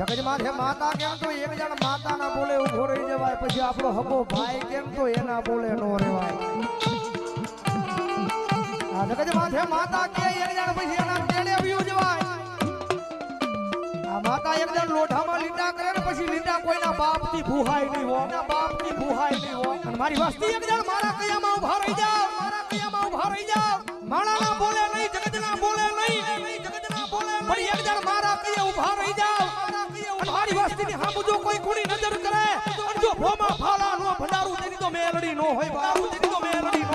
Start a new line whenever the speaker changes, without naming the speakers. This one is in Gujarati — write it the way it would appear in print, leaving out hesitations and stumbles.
નગજ માથે માતા કેમ તો એક જણ માતા ના બોલે ઉભો રહી જવાય પછી આપણો હબો ભાઈ કેમ તો એના બોલે નો રેવાય આ નગજ માથે માતા કે એક જણ પછી એના તેડે વ્યુ જવાય આ માતા એક જણ લોઢામાં લીટા કરે ને પછી લીટા કોઈના બાપ થી ભૂહાય નહીં હો ના બાપ થી ભૂહાય નહીં હો અને મારી વસ્તી એક જણ મારા કયામાં ઉભા રહી જાવ મારા કયામાં ઉભા રહી જાવ માણા ના બોલે નહીં જગત ના બોલે નહીં જગત ના બોલે પણ એક જણ મારા કયા ઉભા રહી જાવ મારી વસ્તીની હામુ જો કોઈ કુણી નજર કરે જો ભોમાં ફાલા નો ભંડારું તેની તો મેલડી નો હોય બાબુ તેની તો મેલડી